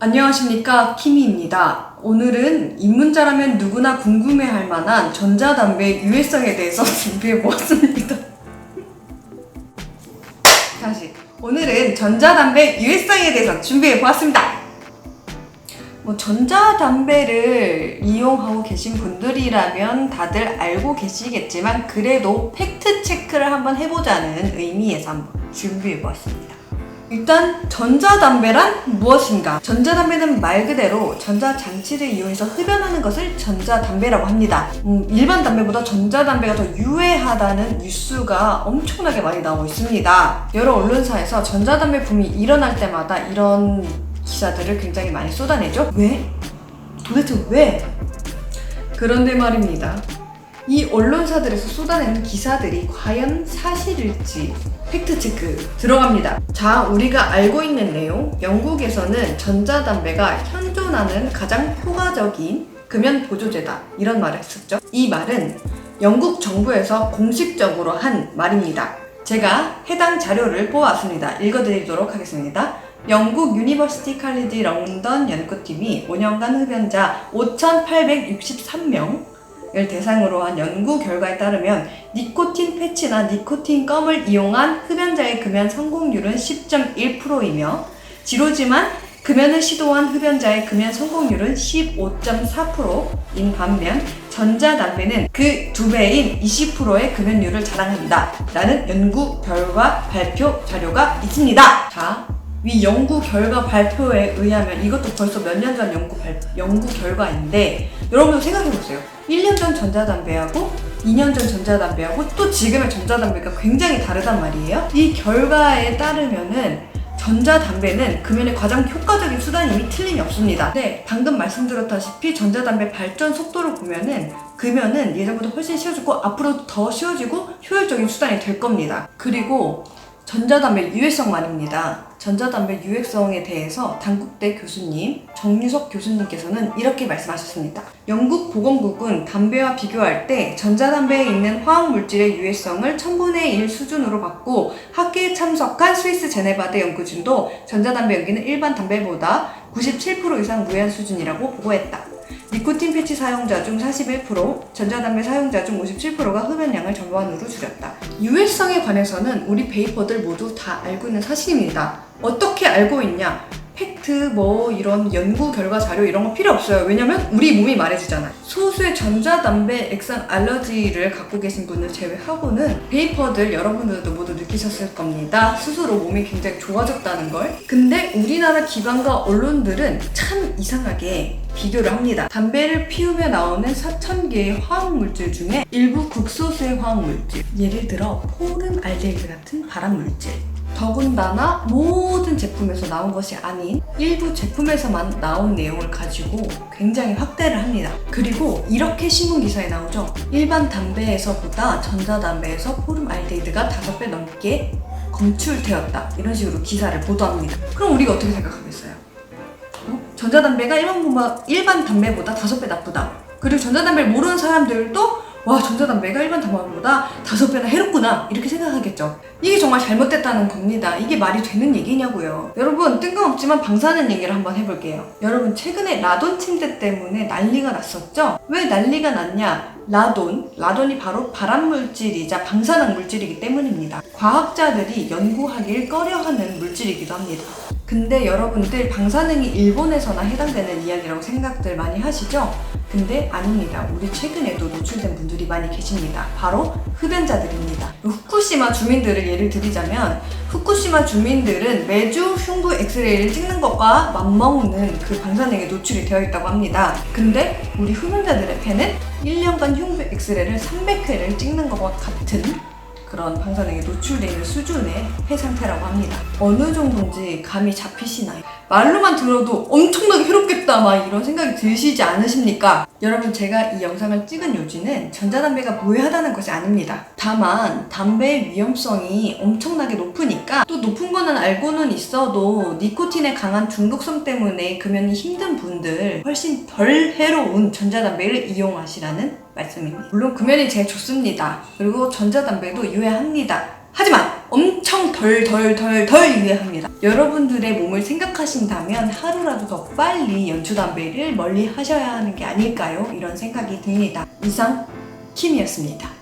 안녕하십니까, 키미입니다. 오늘은 입문자라면 누구나 궁금해할 만한 전자담배의 유해성에 대해서 준비해보았습니다. 다시 오늘은 전자담배 유해성에 대해서 준비해보았습니다. 전자담배를 이용하고 계신 분들이라면 다들 알고 계시겠지만 그래도 팩트체크를 한번 해보자는 의미에서 한번 준비해보았습니다. 일단 전자담배란 무엇인가? 전자담배는 말 그대로 전자장치를 이용해서 흡연하는 것을 전자담배라고 합니다. 일반 담배보다 전자담배가 더 유해하다는 뉴스가 엄청나게 많이 나오고 있습니다. 여러 언론사에서 전자담배 붐이 일어날 때마다 이런 기사들을 굉장히 많이 쏟아내죠. 왜? 도대체 왜? 그런데 말입니다. 이 언론사들에서 쏟아내는 기사들이 과연 사실일지 팩트체크 들어갑니다. 자, 우리가 알고 있는 내용, 영국에서는 전자담배가 현존하는 가장 효과적인 금연 보조제다, 이런 말을 했었죠. 이 말은 영국 정부에서 공식적으로 한 말입니다. 제가 해당 자료를 뽑아왔습니다. 읽어드리도록 하겠습니다. 영국 유니버시티 칼리지 런던 연구팀이 5년간 흡연자 5,863명 을 대상으로 한 연구 결과에 따르면 니코틴 패치나 니코틴 껌을 이용한 흡연자의 금연 성공률은 10.1%이며 지로지만 금연을 시도한 흡연자의 금연 성공률은 15.4%인 반면 전자담배는 그 2배인 20%의 금연율을 자랑한다 라는 연구 결과 발표 자료가 있습니다. 자, 위 연구 결과 발표에 의하면 이것도 벌써 몇 년 전 연구 결과인데 여러분도 생각해보세요. 1년 전 전자담배하고 2년 전 전자담배하고 또 지금의 전자담배가 굉장히 다르단 말이에요. 이 결과에 따르면은 전자담배는 금연의 가장 효과적인 수단임이 틀림이 없습니다. 네, 방금 말씀드렸다시피 전자담배 발전 속도를 보면은 금연은 예전보다 훨씬 쉬워지고 앞으로 더 쉬워지고 효율적인 수단이 될 겁니다. 그리고 전자담배 유해성 말입니다. 전자담배 유해성에 대해서 단국대 교수님 정유석 교수님께서는 이렇게 말씀하셨습니다. 영국 보건국은 담배와 비교할 때 전자담배에 있는 화학물질의 유해성을 1000분의 1 수준으로 봤고 학회에 참석한 스위스 제네바대 연구진도 전자담배 연기는 일반 담배보다 97% 이상 무해한 수준이라고 보고했다. 니코틴 패치 사용자 중 41%, 전자담배 사용자 중 57%가 흡연량을 절반으로 줄였다. 유해성에 관해서는 우리 베이퍼들 모두 다 알고 있는 사실입니다. 어떻게 알고 있냐? 팩트, 이런 연구 결과 자료 이런 거 필요 없어요. 왜냐면 우리 몸이 말해주잖아요. 소수의 전자담배 액상 알러지를 갖고 계신 분을 제외하고는 베이퍼들 여러분들도 모두 느끼셨을 겁니다. 스스로 몸이 굉장히 좋아졌다는 걸. 근데 우리나라 기관과 언론들은 참 이상하게 비교를 합니다. 담배를 피우며 나오는 4,000개의 화학물질 중에 일부 극소수의 화학물질, 예를 들어 포름알데히드 같은 발암물질, 더군다나 모든 제품에서 나온 것이 아닌 일부 제품에서만 나온 내용을 가지고 굉장히 확대를 합니다. 그리고 이렇게 신문기사에 나오죠. 일반 담배에서보다 전자담배에서 포름알데히드가 5배 넘게 검출되었다, 이런 식으로 기사를 보도합니다. 그럼 우리가 어떻게 생각하겠어요? 전자담배가 일반 담배보다 5배 나쁘다. 그리고 전자담배를 모르는 사람들도 와, 전자담배가 일반 담배보다 5배나 해롭구나, 이렇게 생각하겠죠. 이게 정말 잘못됐다는 겁니다. 이게 말이 되는 얘기냐고요. 여러분, 뜬금없지만 방사능 얘기를 한번 해볼게요. 여러분, 최근에 라돈 침대 때문에 난리가 났었죠? 왜 난리가 났냐? 라돈이 바로 발암물질이자 방사능 물질이기 때문입니다. 과학자들이 연구하길 꺼려하는 물질이기도 합니다. 근데 여러분들, 방사능이 일본에서나 해당되는 이야기라고 생각들 많이 하시죠? 근데 아닙니다. 우리 최근에도 노출된 분들이 많이 계십니다. 바로 흡연자들입니다. 후쿠시마 주민들을 예를 들자면 후쿠시마 주민들은 매주 흉부 엑스레이를 찍는 것과 맞먹는 그 방사능에 노출이 되어 있다고 합니다. 근데 우리 흡연자들의 폐는 1년간 흉부 엑스레이를 300회를 찍는 것과 같은 그런 방사능에 노출되어 있는 수준의 폐 상태라고 합니다. 어느 정도인지 감이 잡히시나요? 말로만 들어도 엄청나게 해롭겠다, 막 이런 생각이 드시지 않으십니까? 여러분, 제가 이 영상을 찍은 요지는 전자담배가 무해하다는 것이 아닙니다. 다만 담배의 위험성이 엄청나게 높으니까, 또 높은 거는 알고는 있어도 니코틴의 강한 중독성 때문에 금연이 힘든 분들 훨씬 덜 해로운 전자담배를 이용하시라는 말씀입니다. 물론 금연이 제일 좋습니다. 그리고 전자담배도 유해합니다. 하지만 엄청 덜 유해합니다. 여러분들의 몸을 생각하신다면 하루라도 더 빨리 연초담배를 멀리 하셔야 하는 게 아닐까요? 이런 생각이 듭니다. 이상 킴이었습니다.